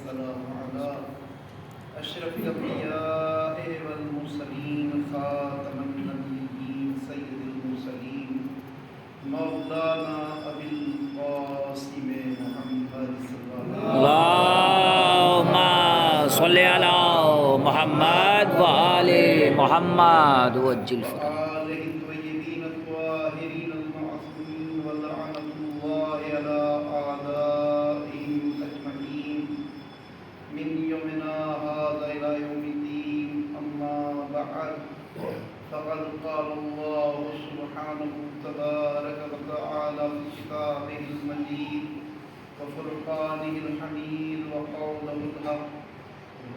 والسلام على أشرف الأنبياء والمرسلين خاتم النبيين سيد المرسلين مولانا أبي القاسم محمد صلى اللهم صل على محمد وآل محمد وجل فرج وآله الطيبين الطاهرين المعصومين ولعنة الله على أعدائهم أجمعين من يومنا هذا إلى يوم الدين أما بعد فقد قال الله سبحانه تبارك وتعالى في كتابه المجيد وفرقانه الحميد وقوله الحق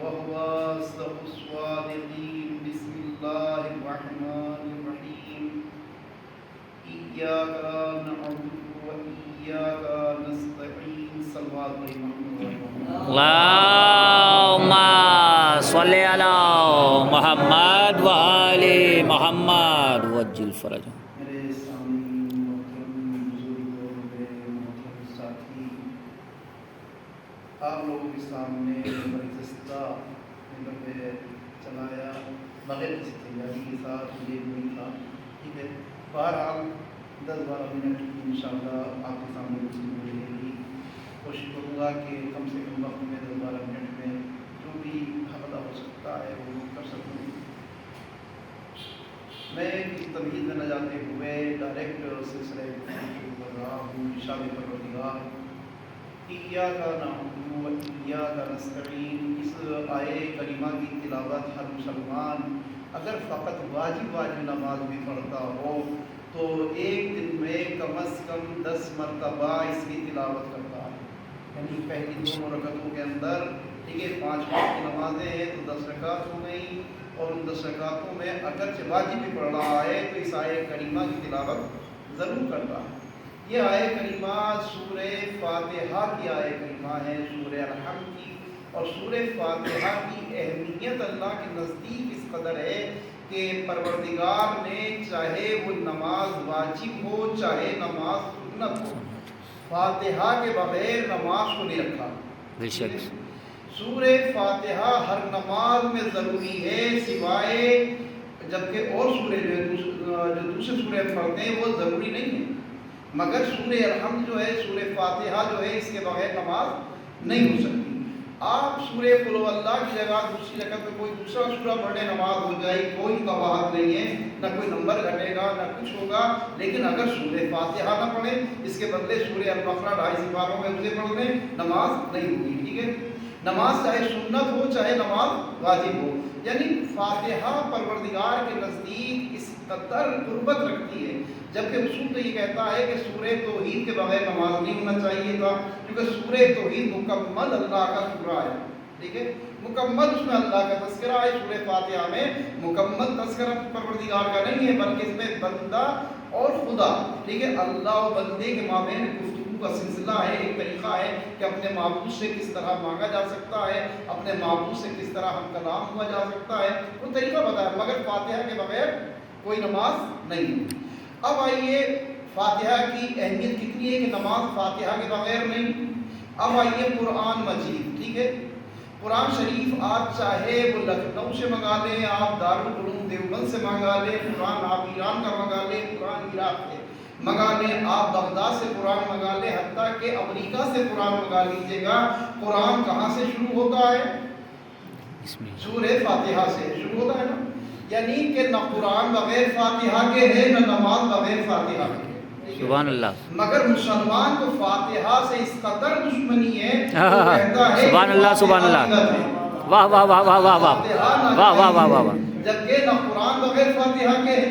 وهو أصدق الصادقين بسم الله الرحمن الرحيم إياك نعبد وإياك نستعين صلوات محمد اللهم صل على محمد وآل محمد وجل فرج میرے سامنے محترم بزرگ اور میرے محترم ساتھی، آپ لوگوں کے سامنے برگزشتہ ممبر پہ چلایا بغیر کسی تیاری کے ساتھ یہ نہیں تھا، ٹھیک ہے۔ بہرحال 10-12 منٹ انشاءاللہ آپ کے سامنے گفتگو رہے گی۔ کوشش کروں گا کہ کم سے کم وقت میں 10-12 منٹ میں جو بھی حوالہ ہو سکتا ہے وہ کر سکوں۔ میں کسی تمہید میں نہ جاتے ہوئے ڈائریکٹ سلسلے شروع کر رہا ہوں۔ شان پروردگار ایاک نعبد و ایاک نستعین، اس آیے کریمہ کی تلاوت ہر مسلمان اگر فقط واجب نماز بھی پڑھتا ہو تو ایک دن میں کم از کم 10 مرتبہ اس کی تلاوت کرتا ہے، یعنی پہلی 2 رکعتوں کے اندر، ٹھیک ہے، 5 وقت کی نمازیں ہیں تو 10 رکعت ہو گئیں، اور ان 10 رکعتوں میں اگرچہ واجب بھی پڑھ رہا ہے تو اس آیے کریمہ کی تلاوت ضرور کرتا ہے۔ یہ آیے کریمہ سورہ فاتحہ کی آیے کریمہ ہے، سورہ الحمد کی، اور سورہ فاتحہ کی اہمیت اللہ کے نزدیک اس قدر ہے کہ پروردگار نے چاہے وہ نماز واجب ہو چاہے نماز سنت ہو، فاتحہ کے بغیر نماز کو نہیں رکھا۔ بے شک سورہ فاتحہ ہر نماز میں ضروری ہے، سوائے جبکہ اور سورے جو دوسرے سورے پڑھتے ہیں وہ ضروری نہیں ہے، مگر سورہ الحمد جو ہے، سورہ فاتحہ جو ہے، اس کے بغیر نماز نہیں ہو سکتی۔ آپ سورہ قل هو اللہ کی جگہ دوسری جگہ پہ کوئی دوسرا سورہ پڑھنے نماز ہو جائے، کوئی قباحت نہیں ہے، نہ کوئی نمبر گھٹے گا نہ کچھ ہوگا، لیکن اگر سورہ فاتحہ نہ پڑھیں، اس کے بدلے سورہ البقرہ 2.5 سپاروں میں اسے پڑھ لیں، نماز نہیں ہوگی، ٹھیک ہے۔ نماز چاہے سنت ہو چاہے نماز واجب ہو، یعنی فاتحہ پروردگار کے نزدیک اس قدر قربت رکھتی ہے، جبکہ رسول تو یہ کہتا ہے کہ سورہ توحید کے بغیر نماز نہیں ہونا چاہیے تھا، کیونکہ سورہ توحید مکمل اللہ کا سورہ ہے، ٹھیک ہے، مکمل اس میں اللہ کا تذکرہ ہے۔ سورہ فاتحہ میں مکمل تذکرہ پروردگار کا نہیں ہے، بلکہ اس میں بندہ اور خدا، ٹھیک ہے، اللہ و بندے کے مابین گفتگو کا سلسلہ ہے، ایک طریقہ ہے کہ اپنے معبود سے کس طرح مانگا جا سکتا ہے، اپنے معبود سے کس طرح ہم کلام ہوا جا سکتا ہے، وہ طریقہ بتایا، مگر فاتحہ کے بغیر کوئی نماز نہیں ہے۔ اب آئیے فاتحہ کی اہمیت کتنی ہے کہ نماز فاتحہ کے بغیر نہیں۔ اب آئیے قرآن مجید، ٹھیک ہے، قرآن شریف آپ چاہے وہ لکھنؤ سے منگا لیں، آپ دارالعلوم دیوبند سے منگا لیں، قرآن آپ ایران کا منگا لیں، قرآن عراق سے منگا لیں، آپ بغداد سے قرآن منگا لیں، حتیٰ کہ امریکہ سے قرآن منگا لیجیے گا، قرآن کہاں سے شروع ہوتا ہے؟ سورہ فاتحہ سے شروع ہوتا ہے نا، یعنی کہ نہ قرآن بغیر فاتحہ کے ہے نہ نماز بغیر فاتحہ کے، سبحان اللہ۔ مگر مسلمان کو فاتحہ سے اس قدر دشمنی ہے، وہ کہتا ہے سبحان اللہ سبحان اللہ، واہ واہ واہ واہ واہ واہ واہ واہ واہ واہ، جبکہ نہ قرآن بغیر فاتحہ کے ہے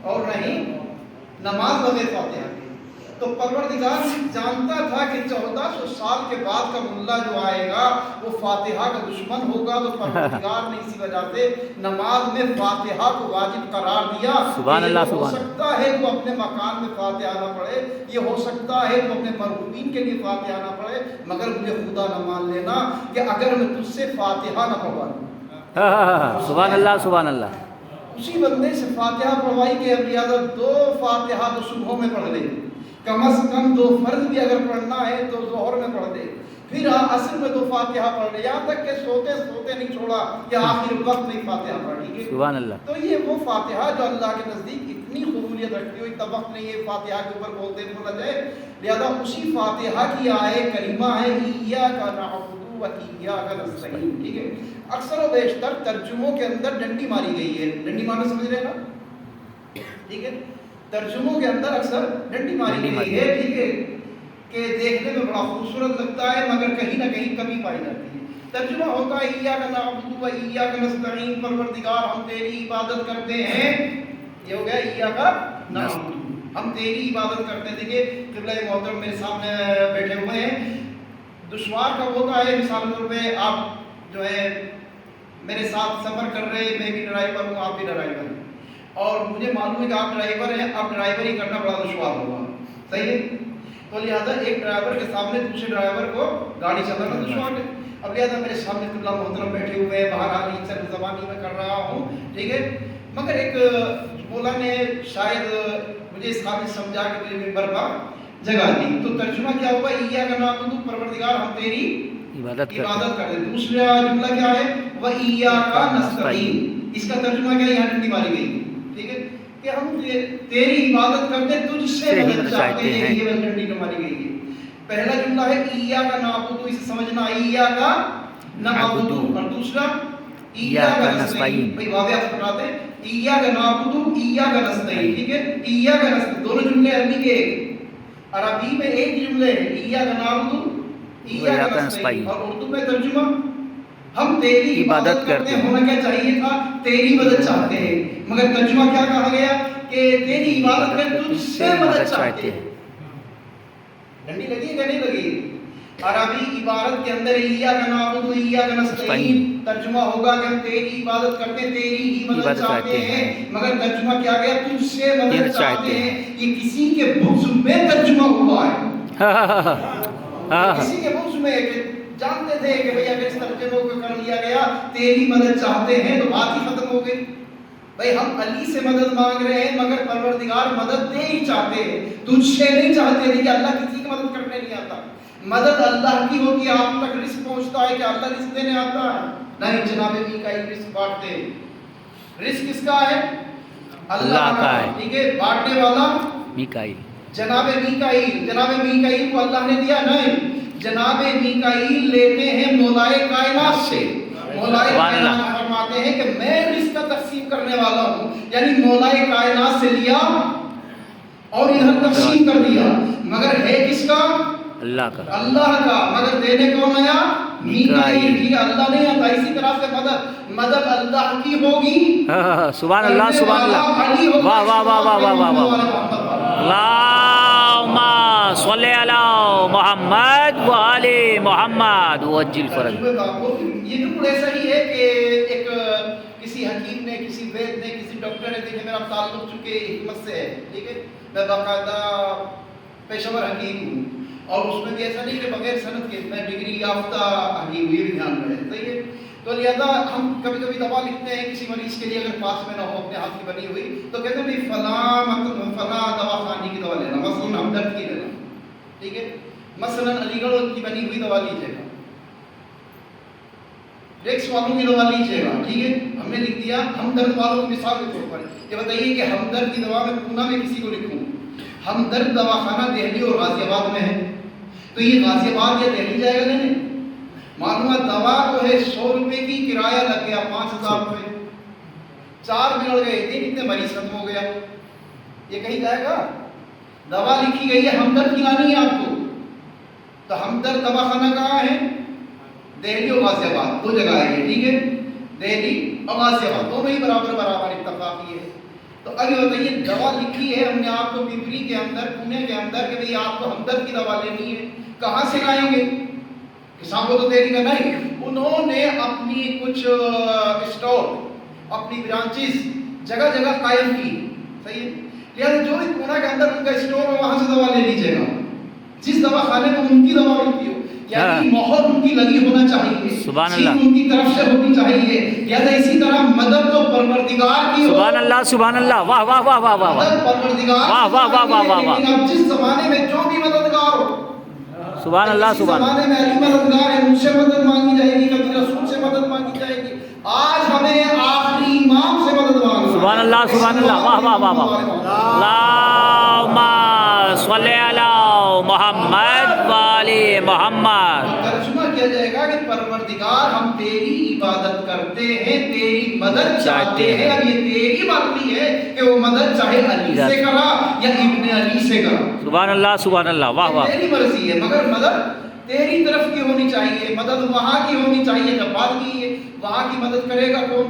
اور نہ ہی نماز بغیر فاتحہ کے۔ تو پروردگار جانتا تھا کہ 1400 سال کے بعد کا ملا جو آئے گا وہ فاتحہ کا دشمن ہوگا، تو پروردگار نے اسی وجہ سے نماز میں فاتحہ کو واجب قرار دیا۔ سبحان اللہ سبحان اللہ۔ ہو سکتا ہے تو اپنے مکان میں فاتحہ نہ پڑھے، یہ ہو سکتا ہے تو اپنے مرحومین کے لیے فاتحہ نہ پڑھے، مگر مجھے خدا نہ مان لینا کہ اگر میں تجھ سے فاتحہ نہ پڑھوا لوں، سبحان اللہ سبحان اللہ، اسی بندے سے فاتحہ پڑھوائی کہ اب لہٰذا 2 فاتحہ تو صبح میں پڑھ لے، کم از کم 2 فرض بھی اگر پڑھنا ہے تو ظہر میں پڑھ دے، پھر عصر میں تو فاتحہ پڑھ لے، یہاں تک کہ سوتے سوتے نہیں چھوڑا کہ آخر وقت میں فاتحہ پڑھی. سبحان اللہ. تو یہ وہ فاتحہ جو اللہ کے نزدیک اتنی قبولیت رکھتی ہو، اتنا وقت نہیں ہے فاتحہ کے اوپر بولتے بولا جائے، لہذا اسی فاتحہ کی آیت کریمہ ہے ایاک نعبد و ایاک نستعین. ٹھیک ہے. اکثر و بیشتر ترجموں کے اندر ڈنڈی ماری گئی ہے. ڈنڈی مارنا سمجھ رہے ہیں نا؟ ٹھیک ہے. ترجموں کے اندر اکثر ڈنڈی ماری گئی ہے. ٹھیک ہے، کہ دیکھنے میں بڑا خوبصورت لگتا ہے مگر کہیں نہ کہیں کمی پائی جاتی ہے. ترجمہ ہوتا ہے ایاک نعبد و ایاک نستعین، پروردگار ہم تیری عبادت کرتے ہیں. یہ ہو گیا ایاک نعبد، ہم تیری عبادت کرتے ہیں. دیکھیے قبلہ محترم میرے سامنے بیٹھے ہوئے ہیں. دشوار کا ہوتا ہے مثال طور پہ آپ جو ہے میرے ساتھ سفر کر رہے ہیں، میں بھی ڈرائیور ہوں آپ بھی ڈرائیور ہیں، اور مجھے معلوم ہے کہ آپ ڈرائیور ہیں، اب ڈرائیوری کرنا بڑا دشوار ہوگا. صحیح ہے. تو لہٰذا ایک ڈرائیور کے سامنے دوسرے ڈرائیور کو گاڑی چلانا دشوار ہے. اب لہٰذا میرے سامنے قبلہ محترم بیٹھے ہوئے ہیں، بہرحال یہ سر زبانی میں کر رہا ہوں. ٹھیک ہے. مگر ایک مولا نے شاید مجھے اس قابل سمجھا کہ میرے ممبر پر جگہ دی. تو ترجمہ کیا ہوگا؟ ایاک نعبد، پروردگار ہم تیری عبادت کرتے ہیں. دوسرا جملہ کیا ہے؟ وَإِيَّاكَ نَسْتَعِينُ. اس کا ترجمہ کیا ہے؟ یہاں ڈنڈی ماری گئی. ٹھیک ہے، کہ ہم تیری عبادت کرتے تجھ سے مدد چاہتے ہیں. یہ ڈنڈی ماری گئی ہے. پہلا جملہ ہے ایاک نعبد، اسے سمجھنا ایاک نعبد، اور دوسرا ایاک نستعین. بھائی واضح بتاتے ہیں ایاک نعبد ایاک نستعین. ٹھیک ہے. ایاک نستعین دونوں جملے عربی کے عربی میں ایک جملے ہیں، ایاک نعبد ایاک نستعین، اور اردو میں ترجمہ ہم تیری عبادت کرتے ہیں. ہونا کیا چاہیے تھا؟ تیری مدد چاہتے ہیں. مگر ترجمہ کیا کہا گیا؟ کہ تیری عبادت کرتے تجھ سے مدد چاہتے ہیں. ڈنڈی لگی ہے کہ نہیں لگی؟ عربی عبارت کے اندر ایاک نعبد و ایاک نستعین ترجمہ ہوگا کہ ہم تیری عبادت کرتے ہیں، تیری ہی مدد چاہتے ہیں. مگر ترجمہ کیا گیا؟ تجھ سے مدد چاہتے ہیں. یہ کسی کے بغض میں ترجمہ ہوا ہے. کسی کے بغض میں جانتے تھے کہ بھئی اگر اس ترجمے کو کر لیا گیا تیری مدد چاہتے ہیں تو بات ہی ختم ہو گئی. بھئی ہم علی سے مدد مانگ رہے ہیں مگر پروردگار مدد دے ہی چاہتے ہیں، تجھ سے نہیں چاہتے. دیکھیں اللہ کسی کی مدد کرنے نہیں آتا، مدد اللہ کی ہوتی ہے. آپ تک رزق پہنچتا ہے کہ اللہ رزق دینے آتا ہے؟ نہیں، جناب میکائیل رزق بانٹتے ہیں. رزق کس کا ہے؟ اللہ کا ہے. ٹھیک ہے. بانٹنے والا میکائیل، جناب میکائیل. جناب میکائیل کو اللہ نے دیا؟ نہیں، جناب میکائیل لیتے ہیں مولائے کائنات سے. مولائے کائنات فرماتے ہیں کہ میں رزق کا تقسیم کرنے والا ہوں، یعنی مولائے کائنات سے لیا اور ادھر تقسیم کر دیا. مگر ہے کس کا؟ اللہ کا. اللہ کا. مگر دینے کون آیا؟ میکائیل. ٹھیک ہے. اللہ نہیں آتا. اسی طرح سے مدد اللہ کی ہوگی. سبحان اللہ، سبحان اللہ. واہ واہ واہ واہ واہ واہ واہ. اللہم صلی علی محمد و آل محمد وعجل فرج. یہ بالکل ایسا ہی ہے کہ ایک کسی حکیم نے، کسی وید نے، کسی ڈاکٹر نے، دیکھے میرا تعلق چونکہ حکمت سے ہے. ٹھیک ہے. میں باقاعدہ پیشہ ور حکیم ہوں، اور اس میں بھی ایسا نہیں کہ بغیر صنعت کے، میں ڈگری یافتہ حکیم ہوں، یہ بھی دھیان رہے. صحیح ہے. تو لہذا ہم کبھی کبھی دوا لکھتے ہیں کسی مریض کے لیے، اگر پاس میں نہ ہو اپنے ہاتھ کی بنی ہوئی تو کہتے ہیں فلاں دوا خانی کی دوا لینا، مثلاً ہمدرد کی لینا. ٹھیک ہے. مثلاً علی گڑھ کی بنی ہوئی دوا لیجیے گا، ریکس والوں کی دوا لیجیے گا. ٹھیک ہے. ہم نے لکھ دیا ہمدرد والوں کی مثال کے طور پر. یہ بتائیے کہ ہمدرد کی دوا میں پونا میں کسی کو لکھوں، ہمدرد دواخانہ دہلی اور غازی آباد میں ہے، تو یہ غازی آباد یا دہلی جائے گا لینے؟ معلومات دوا تو ہے 100 روپے کی، کرایہ لگ گیا 5000 روپے، 4 بگڑ گئے، اتنے مریض ختم ہو گیا. یہ کہیں جائے گا؟ دوا لکھی گئی ہے ہمدرد کی لانی ہے آپ کو، تو ہمدرد دواخانہ کہاں ہے؟ دہلی اور غازی آباد، 2 جگہ ہے یہ. ٹھیک ہے. دہلی اور غازی آباد دونوں ہی برابر اتفاقی ہے. تو ابھی بتائیے دوا لکھی ہے ہم نے آپ کو پیپری کے اندر، پونے کے اندر، کہ بھئی آپ کو ہمدرد کی دوا لینی ہے، کہاں سے لائیں گے؟ کسان کو تو دے گا نہیں. انہوں نے اپنی کچھ اسٹور، اپنی برانچز جگہ جگہ قائم کی. صحیح ہے. لہٰذا جو بھی پونا کے اندر ان کا اسٹور ہو وہاں سے دوا لے لیجیے گا، جس دوا خانے میں ان کی دوا ملتی ہو، یعنی مہر ان کی لگی ہونا چاہیے، سبحان اللہ، ان کی طرف سے ہونی چاہیے. لہٰذا اسی طرح مدد تو پروردگار کی ہو. سبحان اللہ، سبحان اللہ. واہ واہ واہ واہ واہ. مدد پروردگار، واہ واہ واہ واہ واہ واہ. جس زمانے میں جو بھی مددگار ہو، سبحان اللہ، اسی سبحان زمانے میں علی مددگار ہے، ان سے مدد مانگی جائے گی، کبھی رسول سے مدد مانگی جائے گی، آج ہمیں آخری امام سے مدد مانگنا ہے۔ سبحان اللہ، سبحان اللہ، واہ واہ واہ واہ، اللہم صلی علی محمد و آل محمد۔ ترجمہ کیا جائے گا کہ پروردگار ہم تیری عبادت کرتے ہیں، تیری مدد چاہتے ہیں، اب یہ تیری مرضی ہے کہ وہ مدد چاہے علی سے کرا یا ابن علی سے کرا، سبحان اللہ، سبحان اللہ، واہ واہ، تیری مرضی ہے، مگر مدد تیری طرف کی ہونی چاہیے، مدد وہاں کی ہونی چاہیے جب بات کی ہے، وہاں کی مدد کرے گا کون؟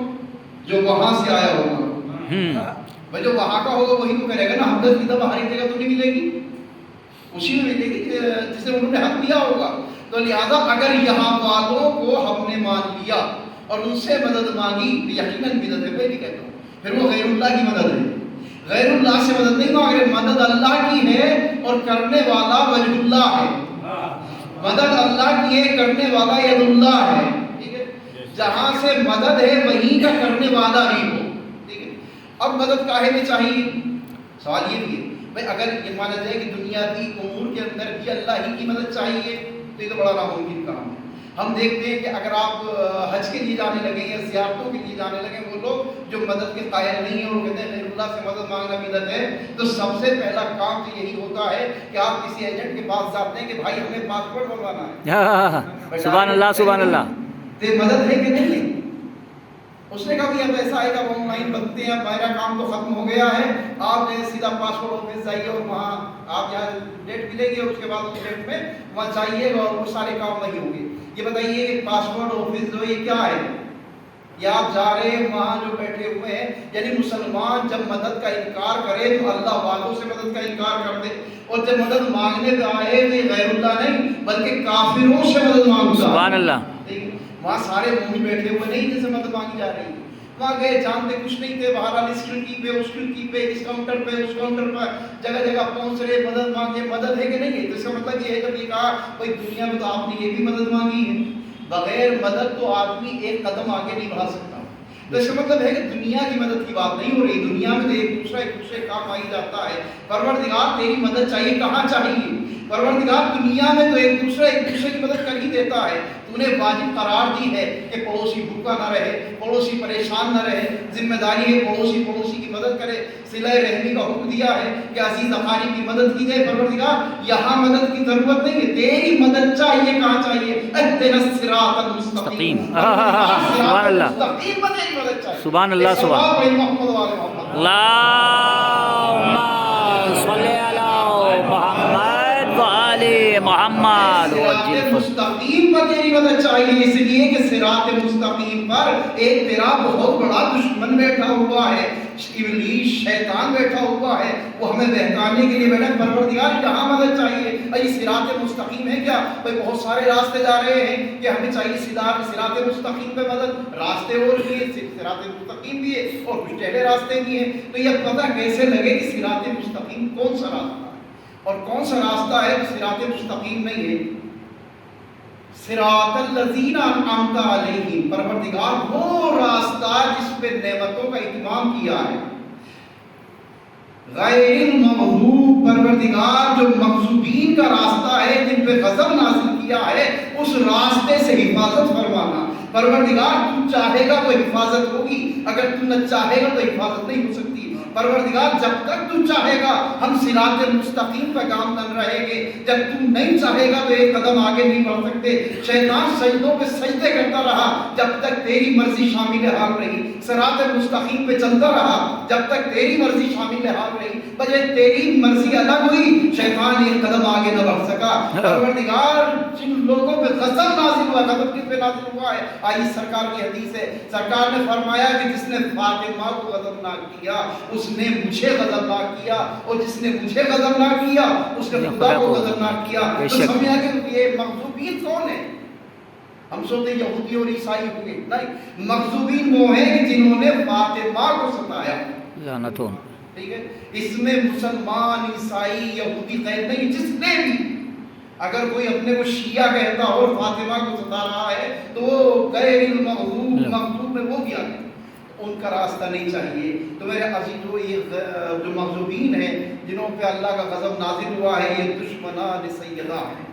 جو وہاں سے آیا ہوگا، بھائی جو وہاں کا ہوگا وہی تو کرے گا نا، ہمدرد کی دوا ہماری جگہ تو نہیں ملے گی، اسی میں ملے گی جسے انہوں نے حق دیا ہوگا۔ تو لہذا اگر یہاں والوں کو ہم نے مان لیا اور ان سے مدد مانگی تو یقیناً بدعت ہے، میں بھی کہتا ہوں، پھر وہ غیر اللہ کی مدد ہے، غیر اللہ سے مدد نہیں مانگ رہے، مدد اللہ کی ہے اور کرنے والا وجہ اللہ ہے، مدد اللہ کی ہے، کرنے والا ید اللہ ہے، ٹھیک ہے، جہاں سے مدد ہے وہیں کا کرنے والا بھی ہو، ٹھیک ہے۔ اب مدد کاہے میں چاہیے؟ سوال یہ بھی ہے بھائی اگر یہ مانا جائے کہ دنیاوی امور کے اندر بھی اللہ ہی کی مدد چاہیے تو یہ تو بڑا ناممکن کام ہے۔ ہم دیکھتے ہیں کہ اگر آپ حج کے لیے جانے لگے یا زیارتوں کے لیے جانے لگے، وہ لوگ جو مدد کے قائل نہیں ہیں، وہ کہتے ہیں غیر اللہ سے مدد مانگنا بدعت ہے، تو سب سے پہلا کام تو یہی ہوتا ہے کہ آپ کسی ایجنٹ کے پاس جاتے ہیں کہ بھائی ہمیں پاسپورٹ بنوانا ہے، سبحان اللہ، سبحان اللہ، تو مدد ہے کہ نہیں ہے؟ اس نے کہا کہ اب ایسا آئے گا آن لائن بنتے ہیں، میرا کام تو ختم ہو گیا ہے، آپ جو ہے سیدھا پاسپورٹ آفس جائیے اور وہاں آپ جہاں ڈیٹ ملے گی اور اس کے بعد اس ڈیٹ میں وہاں جائیے گا اور وہ سارے کام وہی ہوں گے۔ یہ بتائیے کہ پاسپورٹ آفس جو یہ کیا ہے؟ یا آپ جا رہے ہیں وہاں جو بیٹھے ہوئے ہیں، یعنی مسلمان جب مدد کا انکار کرے تو اللہ والوں سے مدد کا انکار کر دے، اور جب مدد مانگنے پہ آئے تو یہ غیر اللہ نہیں بلکہ کافروں سے مدد مانگتا ہے، سبحان اللہ، وہاں سارے مومن بیٹھے ہوئے نہیں جن سے مدد مانگی جا رہی ہے، وہاں گئے جانتے کچھ نہیں تھے، بہرحال اس کھڑکی پہ اس کھڑکی پہ اس کاؤنٹر پہ اس کاؤنٹر پہ جگہ جگہ پہنچ رہے، مدد مانگے، مدد ہے کہ نہیں ہے؟ تو اس کا مطلب یہ ہے جب یہ کہا بھائی دنیا میں تو آپ نے یہ بھی مدد مانگی ہے، بغیر مدد تو آدمی ایک قدم آگے نہیں بڑھا سکتا، تو اس کا مطلب ہے کہ دنیا کی مدد کی بات نہیں ہو رہی، دنیا میں تو ایک دوسرے کام آئی جاتا ہے، پروردگار تیری مدد چاہیے، کہاں چاہیے؟ پروردگار دنیا میں تو ایک دوسرے کی مدد کر ہی دیتا ہے، تو نے واجب قرار دی ہے کہ پڑوسی بھوکا نہ رہے، پڑوسی پریشان نہ رہے، ذمہ داری ہے پڑوسی کی مدد کرے، صلہ رحمی کا حکم دیا ہے کہ عزیز اقارب کی مدد کی جائے۔ پروردگار یہاں مدد کی ضرورت نہیں ہے، تیری مدد چاہیے، کہاں چاہیے؟ اهدنا الصراط المستقیم، سبحان اللہ، مستقیم پر تیری مدد چاہیے، سبحان اللہ، سبحان اللہ، اللہم صلی علی محمد و آل محمد صراط مستقیم پر تیری مدد چاہیے، اس لیے کہ صراط مستقیم پر ایک تیرا بہت بڑا دشمن بیٹھا ہوا ہے، ابلیس شیطان بیٹھا ہوا ہے، وہ ہمیں بہکانے کے لیے بیٹھا ہے۔ پروردگار یہاں مدد چاہیے، یہ صراط مستقیم ہے کیا؟ بھائی بہت سارے راستے جا رہے ہیں کہ ہمیں چاہیے صراط مستقیم پہ مدد، راستے اور بھی ہے، صراط مستقیم بھی ہے اور کچھ ٹیڑھے راستے بھی ہیں، تو یہ پتہ کیسے لگے کہ صراط مستقیم کون سا راستہ ہے اور کون سا راستہ ہے جو صراط مستقیم نہیں ہے؟ صراط الذین انعمت علیہم، پروردگار وہ راستہ جس پہ نعمتوں کا اتمام کیا ہے، غیر المغضوب، پروردگار جو مغضوبین کا راستہ ہے جن پہ غضب نازل کیا ہے اس راستے سے حفاظت فرمانا۔ پروردگار تو چاہے گا تو حفاظت ہوگی، اگر تو نہ چاہے گا تو حفاظت نہیں ہو سکتی۔ پروردگار جب تک تو چاہے گا ہم صراط مستقیم پہ کام کر رہے گے، جب تو نہیں چاہے گا تو ایک قدم آگے نہیں بڑھ سکتے۔ شیطان سجدوں پہ سجدے کرتا رہا جب تک تیری مرضی شامل حال رہی، صراط مستقیم پہ چلتا رہا جب تک تیری مرضی شامل حال رہی، بجائے تیری مرضی الگ ہوئی شیطان ایک قدم آگے نہ بڑھ سکا۔ پروردگار جن لوگوں پہ غضب نازل ہوا، غضب کس پہ نازل ہوا ہے؟ آئی سرکار کی حدیث ہے، سرکار نے فرمایا کہ جس نے فاطمہ کو غضبناک کیا اس نے مجھے غضبناک کیا، اور جس نے مجھے غضبناک کیا اس نے خدا کو غضبناک کیا۔ تو سمجھا کہ یہ مغضوبین کون ہیں؟ ہم سوچتے ہیں یہودی اور عیسائی ہوں گے، نہیں، مغضوبین وہ ہیں جنہوں نے فاطمہ کو ستایا، لعنتون، ٹھیک ہے؟ اس میں مسلمان، عیسائی، یہودی قید نہیں، جس نے بھی اگر کوئی اپنے کو شیعہ کہتا ہو اور فاطمہ کو ستا رہا ہے تو وہ غیر المغضوب، مغضوب میں وہ بھی آتے، ان کا راستہ نہیں چاہیے۔ تو میرے عزیزو، یہ جو مغضوبین ہیں جنہوں پہ اللہ کا غضب نازل ہوا ہے، یہ دشمنان سیدہ ہیں،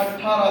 18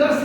10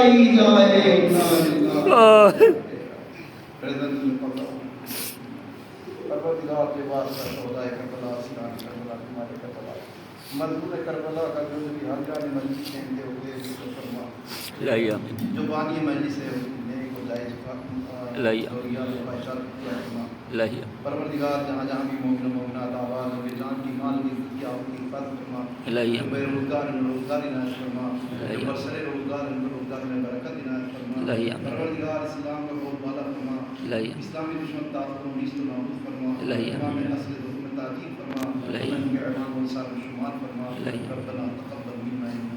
لائی جائے پروردگار کے واسطے خدا کربلا سلام کربلا تمہارے کربلا مزدور کربلا کا جو بھی ہر جانے مجلس کے اندے ہوئے فرما الہی جو بانی مجلس ہے نیک و جائز الہی الہی پروردگار جہاں جہاں بھی مومن مومنات آواز و جان کی مال کی کی آپ کی حفاظت فرما الہی جو بے روزگار عنایت فرما جو برسر روزگار میں برکت عنایت فرما الہی پروردگار اسلام کا بہت بالا فرما الہی اسلامی دشمن تعاون و نیست و نابود فرما الہی امام نسل حکم تعظیم فرما الہی امام کے اعمال و انصار و شمار فرما الہی ربنا تقبل منا